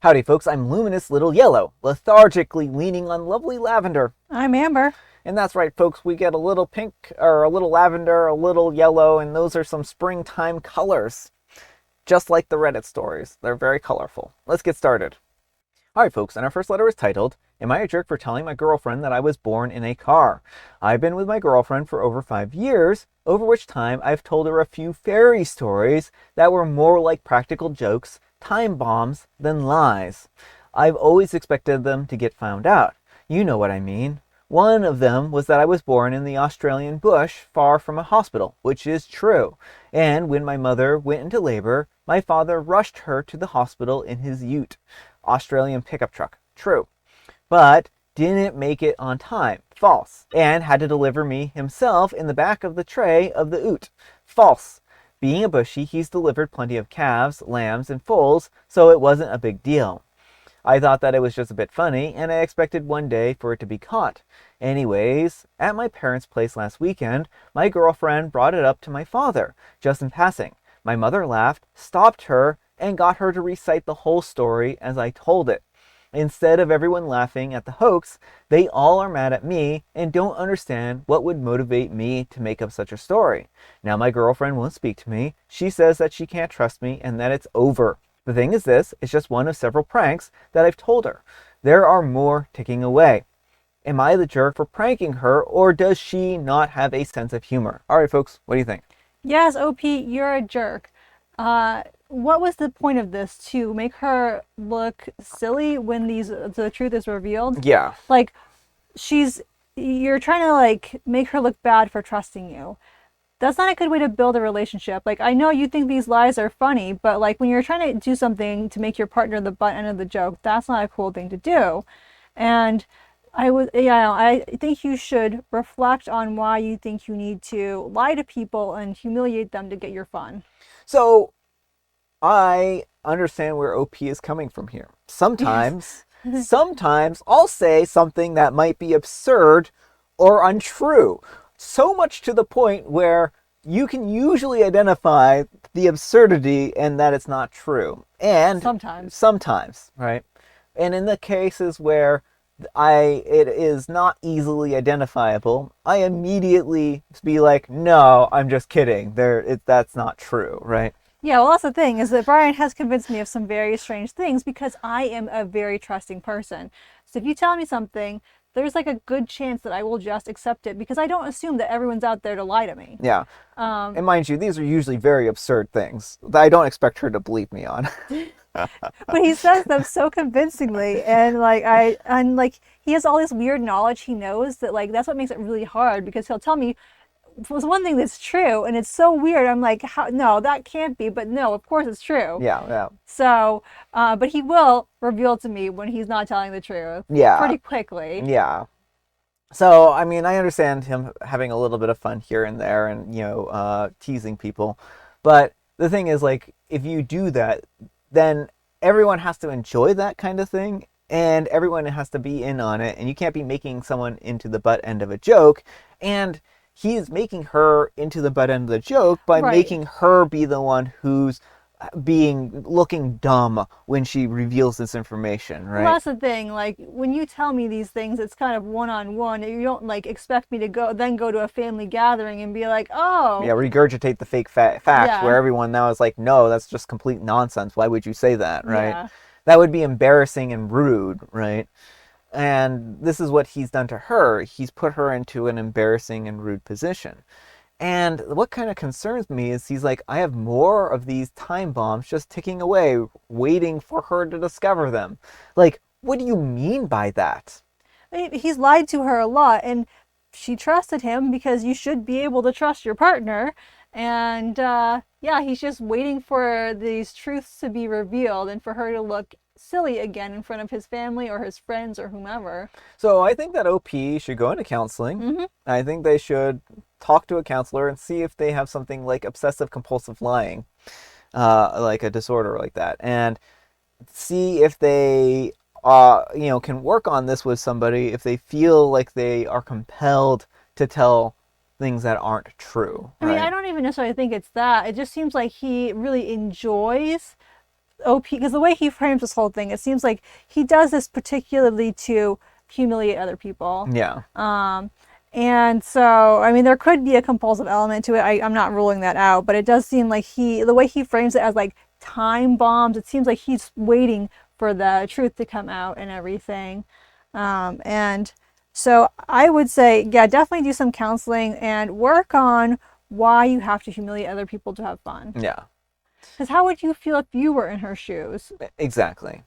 Howdy folks, I'm Luminous Little Yellow, lethargically leaning on lovely lavender. I'm Amber. And that's right folks, we get a little pink, or a little lavender, a little yellow, and those are some springtime colors. Just like the Reddit stories, they're very colorful. Let's get started. Alright folks, and our first letter is titled, Am I a Jerk for Telling My Girlfriend That I Was Born in a Car? I've been with my girlfriend for over 5 years, over which time I've told her a few fairy stories that were more like practical jokes, time bombs, than lies. I've always expected them to get found out. You know what I mean. One of them was that I was born in the Australian bush far from a hospital, which is true. And when my mother went into labor, my father rushed her to the hospital in his ute. Australian pickup truck. True. But didn't make it on time. False. And had to deliver me himself in the back of the tray of the ute. False. Being a bushy, he's delivered plenty of calves, lambs, and foals, so it wasn't a big deal. I thought that it was just a bit funny, and I expected one day for it to be caught. Anyways, at my parents' place last weekend, my girlfriend brought it up to my father, just in passing. My mother laughed, stopped her, and got her to recite the whole story as I told it. Instead of everyone laughing at the hoax, they all are mad at me and don't understand what would motivate me to make up such a story. Now my girlfriend won't speak to me. She says that she can't trust me and that it's over. The thing is this, it's just one of several pranks that I've told her. There are more ticking away. Am I the jerk for pranking her, or does she not have a sense of humor? Alright folks, what do you think? Yes, OP, you're a jerk. What was the point of this? To make her look silly when the truth is revealed? Yeah. Like, you're trying to like make her look bad for trusting you. That's not a good way to build a relationship. Like, I know you think these lies are funny, but like when you're trying to do something to make your partner the butt end of the joke, that's not a cool thing to do. And I think you should reflect on why you think you need to lie to people and humiliate them to get your fun. So, I understand where OP is coming from here. Yes. Sometimes I'll say something that might be absurd or untrue. So much to the point where you can usually identify the absurdity and that it's not true. And Sometimes. sometimes, right? And in the cases where it is not easily identifiable, I immediately be like, "No, I'm just kidding. That's not true," right? Yeah, well, that's the thing is that Brian has convinced me of some very strange things because I am a very trusting person. So if you tell me something, there's like a good chance that I will just accept it because I don't assume that everyone's out there to lie to me. Yeah. Um, And mind you, these are usually very absurd things that I don't expect her to believe me on. but he says them so convincingly, and like he has all this weird knowledge he knows that like that's what makes it really hard because he'll tell me was one thing that's true and it's so weird. I'm like, how? No, that can't be. But no, of course it's true. Yeah, yeah. So, but he will reveal to me when he's not telling the truth Yeah, pretty quickly. yeah. So, I mean, I understand him having a little bit of fun here and there and, teasing people. But the thing is, like, if you do that, then everyone has to enjoy that kind of thing and everyone has to be in on it. And you can't be making someone into the butt end of a joke. And he is making her into the butt end of the joke by Right. making her be the one who's looking dumb when she reveals this information, Well, right? that's the thing. Like when you tell me these things, it's kind of one on one. You don't like expect me to go to a family gathering and be like, oh, Yeah, regurgitate the fake facts where yeah, everyone now is like, no, that's just complete nonsense. Why would you say that, right? yeah. That would be embarrassing and rude, right? And this is what he's done to her. He's put her into an embarrassing and rude position. And what kind of concerns me is he's like, I have more of these time bombs just ticking away, waiting for her to discover them. Like, what do you mean by that? He's lied to her a lot, and she trusted him because you should be able to trust your partner. And yeah, he's just waiting for these truths to be revealed and for her to look silly again in front of his family or his friends or whomever. So I think that OP should go into counseling. Hmm. I think they should talk to a counselor and see if they have something like obsessive compulsive lying, like a disorder like that, and see if they, can work on this with somebody if they feel like they are compelled to tell things that aren't true, I mean, I right? don't even necessarily think it's that. It just seems like he really enjoys OP, because the way he frames this whole thing, it seems like he does this particularly to humiliate other people. Yeah. And so, I mean, there could be a compulsive element to it. I'm not ruling that out, but it does seem like the way he frames it as like time bombs, it seems like he's waiting for the truth to come out and everything. And so I would say, yeah, definitely do some counseling and work on why you have to humiliate other people to have fun. Yeah. Because how would you feel if you were in her shoes? Exactly.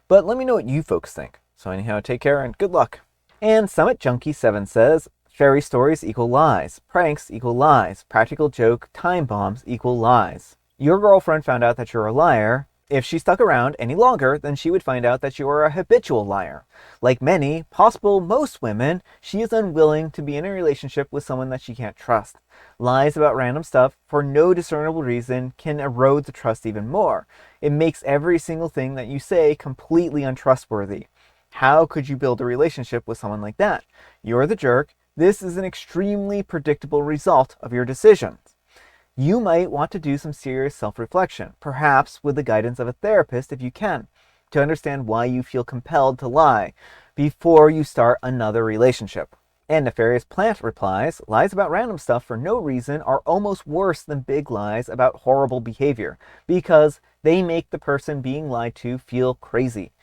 But let me know what you folks think. So anyhow, take care and good luck. And Summit Junkie 7 says, fairy stories equal lies, pranks equal lies, practical joke, time bombs equal lies. Your girlfriend found out that you're a liar. If she stuck around any longer, then she would find out that you are a habitual liar. Like many, possible most women, she is unwilling to be in a relationship with someone that she can't trust. Lies about random stuff for no discernible reason can erode the trust even more. It makes every single thing that you say completely untrustworthy. How could you build a relationship with someone like that? You're the jerk. This is an extremely predictable result of your decisions. You might want to do some serious self-reflection, perhaps with the guidance of a therapist if you can, to understand why you feel compelled to lie before you start another relationship. And Nefarious Plant replies, lies about random stuff for no reason are almost worse than big lies about horrible behavior, because they make the person being lied to feel crazy.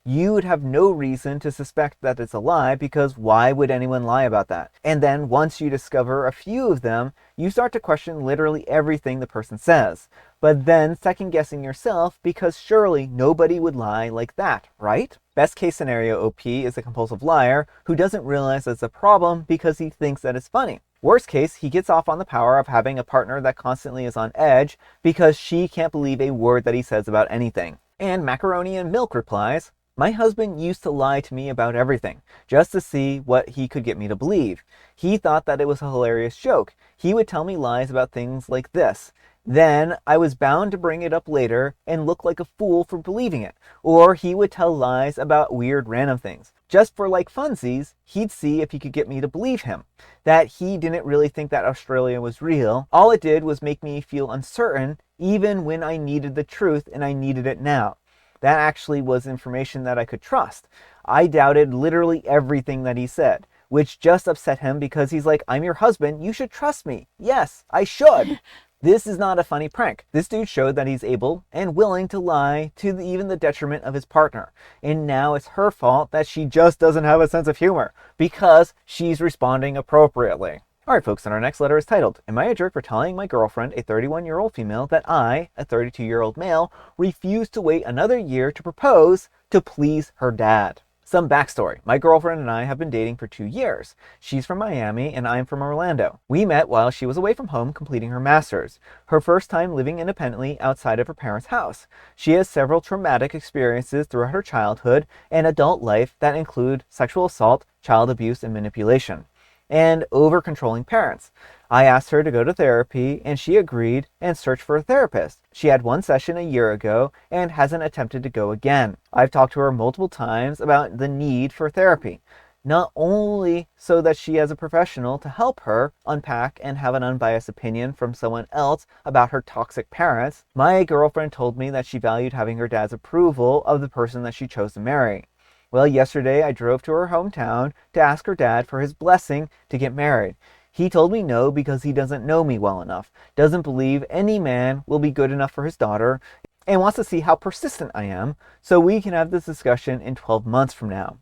You would have no reason to suspect that it's a lie, because why would anyone lie about that? And then once you discover a few of them, you start to question literally everything the person says. But then second guessing yourself, because surely nobody would lie like that, right? Best case scenario OP is a compulsive liar who doesn't realize it's a problem because he thinks that it's funny. Worst case, he gets off on the power of having a partner that constantly is on edge because she can't believe a word that he says about anything. And Macaroni and Milk replies, my husband used to lie to me about everything, just to see what he could get me to believe. He thought that it was a hilarious joke. He would tell me lies about things like this. Then I was bound to bring it up later and look like a fool for believing it. Or he would tell lies about weird random things. Just for like funsies, he'd see if he could get me to believe him. That he didn't really think that Australia was real. All it did was make me feel uncertain, even when I needed the truth and I needed it now. That actually was information that I could trust. I doubted literally everything that he said, which just upset him because he's like, I'm your husband, you should trust me. Yes, I should. This is not a funny prank. This dude showed that he's able and willing to lie to even the detriment of his partner. And now it's her fault that she just doesn't have a sense of humor because she's responding appropriately. Alright folks, and our next letter is titled, Am I a jerk for telling my girlfriend, a 31-year-old female, that I, a 32-year-old male, refuse to wait another year to propose to please her dad? Some backstory. My girlfriend and I have been dating for 2 years. She's from Miami and I'm from Orlando. We met while she was away from home completing her master's, her first time living independently outside of her parents' house. She has several traumatic experiences throughout her childhood and adult life that include sexual assault, child abuse, and manipulation, and over-controlling parents. I asked her to go to therapy and she agreed and searched for a therapist. She had one session a year ago and hasn't attempted to go again. I've talked to her multiple times about the need for therapy, not only so that she has a professional to help her unpack and have an unbiased opinion from someone else about her toxic parents. My girlfriend told me that she valued having her dad's approval of the person that she chose to marry. Well, yesterday I drove to her hometown to ask her dad for his blessing to get married. He told me no because he doesn't know me well enough, doesn't believe any man will be good enough for his daughter, and wants to see how persistent I am so we can have this discussion in 12 months from now.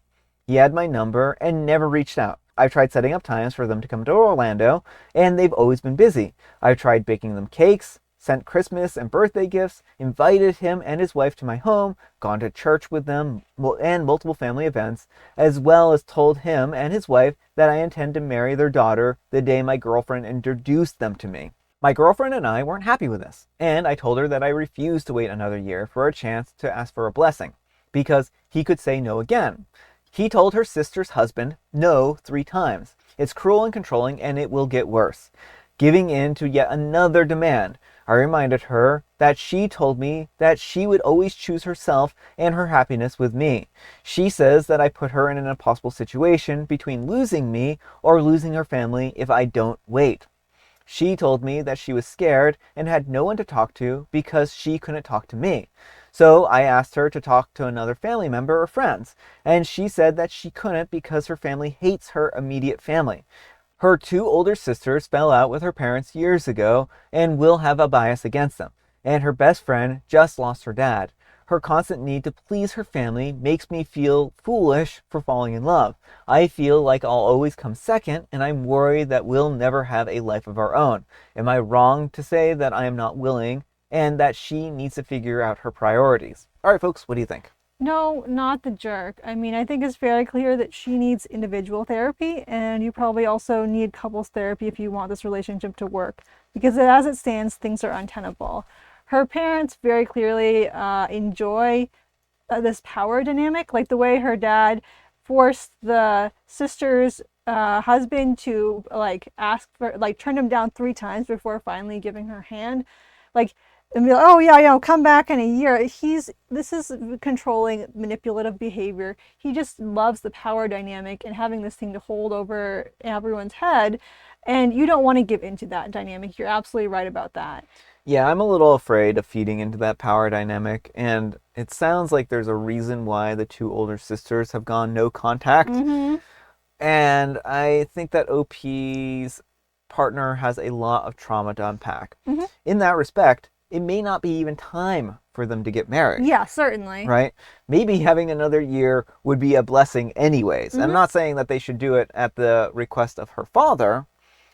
He had my number and never reached out. I've tried setting up times for them to come to Orlando, and they've always been busy. I've tried baking them cakes, sent Christmas and birthday gifts, invited him and his wife to my home, gone to church with them and multiple family events, as well as told him and his wife that I intend to marry their daughter the day my girlfriend introduced them to me. My girlfriend and I weren't happy with this, and I told her that I refused to wait another year for a chance to ask for a blessing, because he could say no again. He told her sister's husband no 3 times. It's cruel and controlling, and it will get worse. Giving in to yet another demand, I reminded her that she told me that she would always choose herself and her happiness with me. She says that I put her in an impossible situation between losing me or losing her family if I don't wait. She told me that she was scared and had no one to talk to because she couldn't talk to me. So I asked her to talk to another family member or friends, and she said that she couldn't because her family hates her immediate family. Her two older sisters fell out with her parents years ago and will have a bias against them. And her best friend just lost her dad. Her constant need to please her family makes me feel foolish for falling in love. I feel like I'll always come second, and I'm worried that we'll never have a life of our own. Am I wrong to say that I am not willing and that she needs to figure out her priorities? All right, folks, what do you think? No, not the jerk. I mean, I think it's very clear that she needs individual therapy, and you probably also need couples therapy if you want this relationship to work. Because as it stands, things are untenable. Her parents very clearly enjoy this power dynamic, like the way her dad forced the sister's husband to like ask for, like, turned him down 3 times before finally giving her hand. Like, and be like, oh yeah, come back in a year. This is controlling, manipulative behavior. He just loves the power dynamic and having this thing to hold over everyone's head, and you don't want to give into that dynamic. You're absolutely right about that. Yeah, I'm a little afraid of feeding into that power dynamic, and it sounds like there's a reason why the two older sisters have gone no contact. Mm-hmm. And I think that OP's partner has a lot of trauma to unpack. Mm-hmm. In that respect, it may not be even time for them to get married. Yeah, certainly. Right? Maybe having another year would be a blessing anyways. Mm-hmm. I'm not saying that they should do it at the request of her father,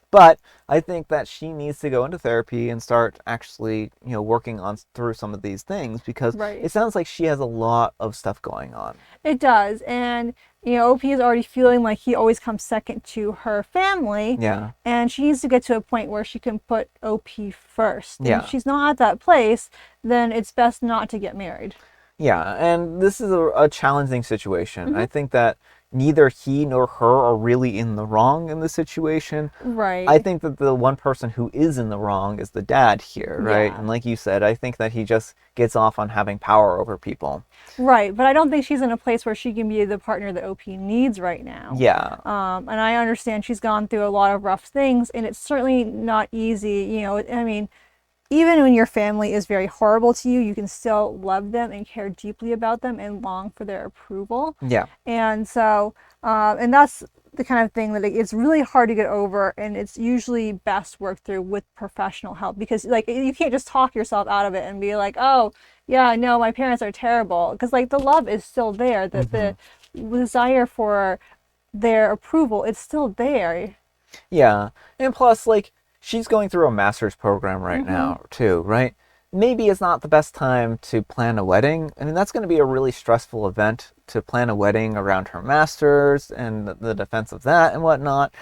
but I think that she needs to go into therapy and start actually, working on through some of these things because Right. it sounds like she has a lot of stuff going on. It does. And, OP is already feeling like he always comes second to her family. Yeah. And she needs to get to a point where she can put OP first. And Yeah. if she's not at that place, then it's best not to get married. Yeah, and this is a challenging situation. I think that neither he nor her are really in the wrong in the situation. Right. I think that the one person who is in the wrong is the dad here, right? Yeah. And like you said, I think that he just gets off on having power over people. Right. But I don't think she's in a place where she can be the partner that OP needs right now. Yeah. And I understand she's gone through a lot of rough things, and it's certainly not easy. I mean, even when your family is very horrible to you, you can still love them and care deeply about them and long for their approval. Yeah. And so, and that's the kind of thing that it's really hard to get over, and it's usually best worked through with professional help, because like you can't just talk yourself out of it and be like, oh yeah, no, my parents are terrible, because like the love is still there, the desire for their approval, it's still there. Yeah. And plus, like, she's going through a master's program right now, too, right? Maybe it's not the best time to plan a wedding. I mean, that's going to be a really stressful event to plan a wedding around her master's and the defense of that and whatnot.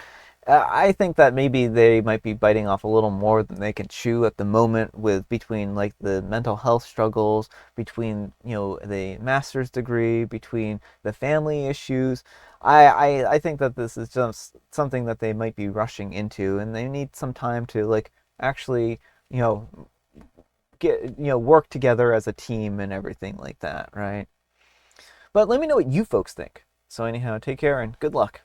I think that maybe they might be biting off a little more than they can chew at the moment with between like the mental health struggles, between, the master's degree, between the family issues. I think that this is just something that they might be rushing into, and they need some time to like actually, get, work together as a team and everything like that, right? But let me know what you folks think. So anyhow, take care and good luck.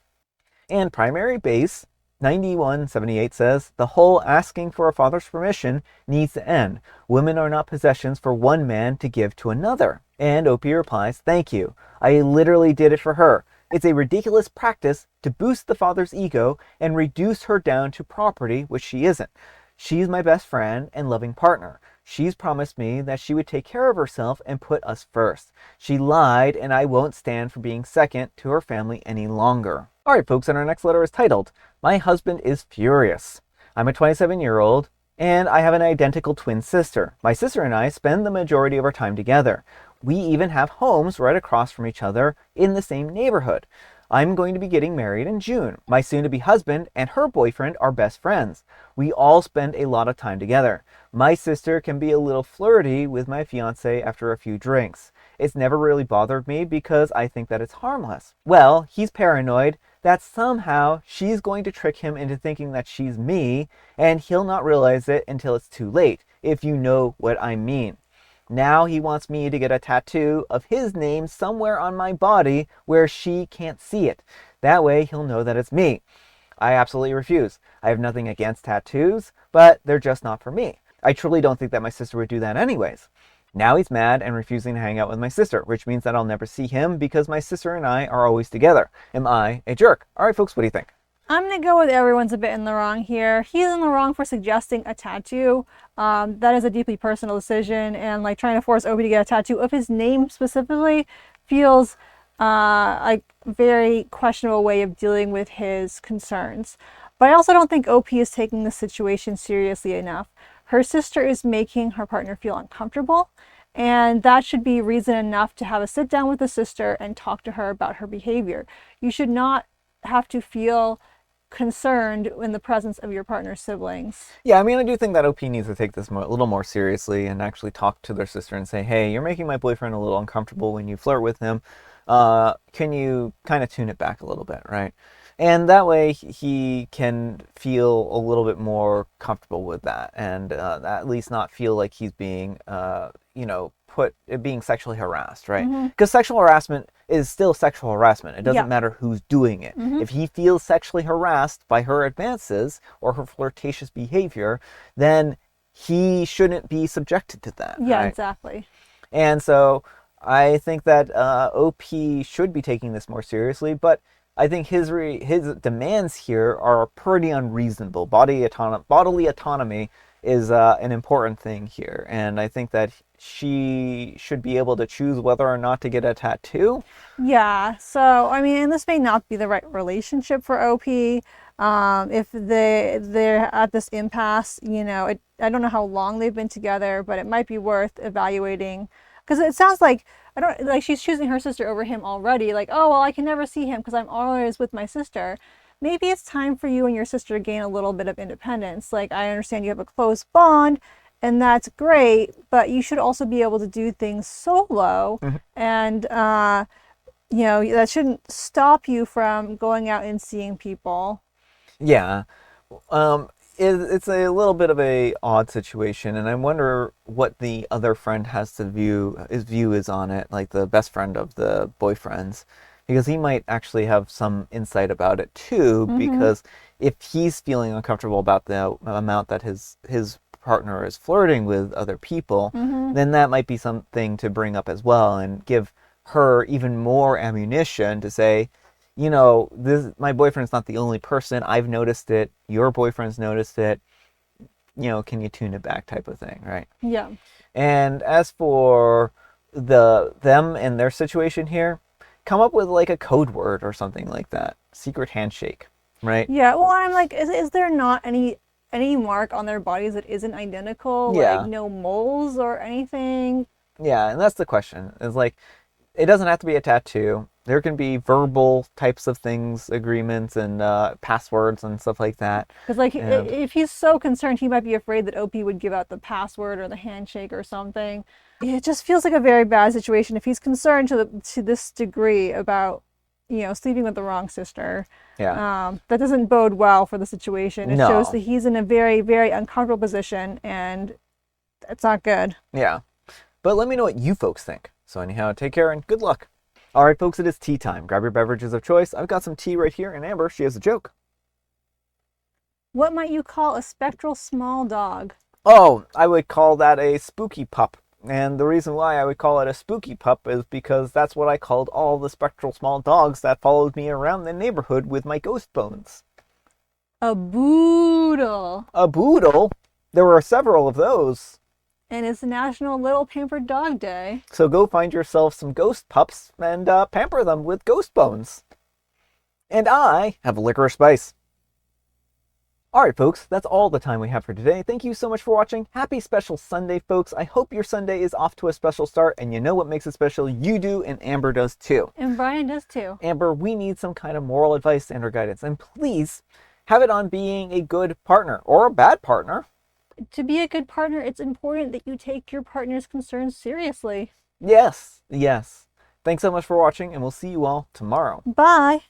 And primary base 9178 says, the whole asking for a father's permission needs to end. Women are not possessions for one man to give to another. And OP replies, thank you. I literally did it for her. It's a ridiculous practice to boost the father's ego and reduce her down to property, which she isn't. She's my best friend and loving partner. She's promised me that she would take care of herself and put us first. She lied, and I won't stand for being second to her family any longer. Alright folks, and our next letter is titled, My Husband is Furious. I'm a 27-year-old, and I have an identical twin sister. My sister and I spend the majority of our time together. We even have homes right across from each other in the same neighborhood. I'm going to be getting married in June. My soon-to-be husband and her boyfriend are best friends. We all spend a lot of time together. My sister can be a little flirty with my fiance after a few drinks. It's never really bothered me because I think that it's harmless. Well, he's paranoid that somehow she's going to trick him into thinking that she's me, and he'll not realize it until it's too late, if you know what I mean. Now he wants me to get a tattoo of his name somewhere on my body where she can't see it. That way he'll know that it's me. I absolutely refuse. I have nothing against tattoos, but they're just not for me. I truly don't think that my sister would do that anyways. Now he's mad and refusing to hang out with my sister, which means that I'll never see him because my sister and I are always together. Am I a jerk? All right, folks, what do you think? I'm gonna go with everyone's a bit in the wrong here. He's in the wrong for suggesting a tattoo. That is a deeply personal decision, and like trying to force Obi to get a tattoo of his name specifically feels like a very questionable way of dealing with his concerns. But I also don't think OP is taking the situation seriously enough. Her sister is making her partner feel uncomfortable, and that should be reason enough to have a sit down with the sister and talk to her about her behavior. You should not have to feel concerned in the presence of your partner's siblings. Yeah, I mean, I do think that OP needs to take this a little more seriously and actually talk to their sister and say, hey, you're making my boyfriend a little uncomfortable when you flirt with him. Can you kind of tune it back a little bit, right? And that way he can feel a little bit more comfortable with that and at least not feel like he's being, being sexually harassed, right? Mm-hmm. Because sexual harassment is still sexual harassment. It doesn't Yeah. matter who's doing it. Mm-hmm. If he feels sexually harassed by her advances or her flirtatious behavior, then he shouldn't be subjected to that. Yeah, right? exactly. And so I think that OP should be taking this more seriously, but I think his demands here are pretty unreasonable. Bodily autonomy is an important thing here, and I think that she should be able to choose whether or not to get a tattoo. Yeah, so I mean, and this may not be the right relationship for OP. If they're at this impasse, I don't know how long they've been together, but it might be worth evaluating because it sounds like I don't like she's choosing her sister over him already. Like, oh well, I can never see him because I'm always with my sister. Maybe it's time for you and your sister to gain a little bit of independence. Like, I understand you have a close bond, and that's great, but you should also be able to do things solo, Mhm. and that shouldn't stop you from going out and seeing people. Yeah, um, it's a little bit of a odd situation, and I wonder what the other friend has to his view is on it, like the best friend of the boyfriends, because he might actually have some insight about it too. Mm-hmm. Because if he's feeling uncomfortable about the amount that his partner is flirting with other people, Mm-hmm. then that might be something to bring up as well, and give her even more ammunition to say, this my boyfriend's not the only person. I've noticed it. Your boyfriend's noticed it. Can you tune it back type of thing, right? Yeah. And as for them and their situation here, come up with like a code word or something like that. Secret handshake, right? Yeah. Well, I'm like, is there not any mark on their bodies that isn't identical? Like Yeah. no moles or anything? Yeah, and that's the question. Is like it doesn't have to be a tattoo. There can be verbal types of things, agreements, and passwords and stuff like that. Because like And if he's so concerned, he might be afraid that OP would give out the password or the handshake or something. It just feels like a very bad situation if he's concerned to this degree about sleeping with the wrong sister. yeah, That doesn't bode well for the situation. It shows no, that he's in a very very uncomfortable position, and it's not good. yeah. But let me know what you folks think. So anyhow, take care and good luck. All right, folks, it is tea time. Grab your beverages of choice. I've got some tea right here, and Amber, she has a joke. What might you call a spectral small dog? Oh, I would call that a spooky pup. And the reason why I would call it a spooky pup is because that's what I called all the spectral small dogs that followed me around the neighborhood with my ghost bones. A Boo-dle. A Boo-dle? There were several of those. And it's National Little Pampered Dog Day. So go find yourself some ghost pups and pamper them with ghost bones. And I have licorice spice. Alright, folks, that's all the time we have for today. Thank you so much for watching. Happy special Sunday, folks. I hope your Sunday is off to a special start, and you know what makes it special? You do, and Amber does too. And Brian does too. Amber, we need some kind of moral advice and or guidance, and please have it on being a good partner or a bad partner. To be a good partner, it's important that you take your partner's concerns seriously. Yes, yes. Thanks so much for watching, and we'll see you all tomorrow. Bye.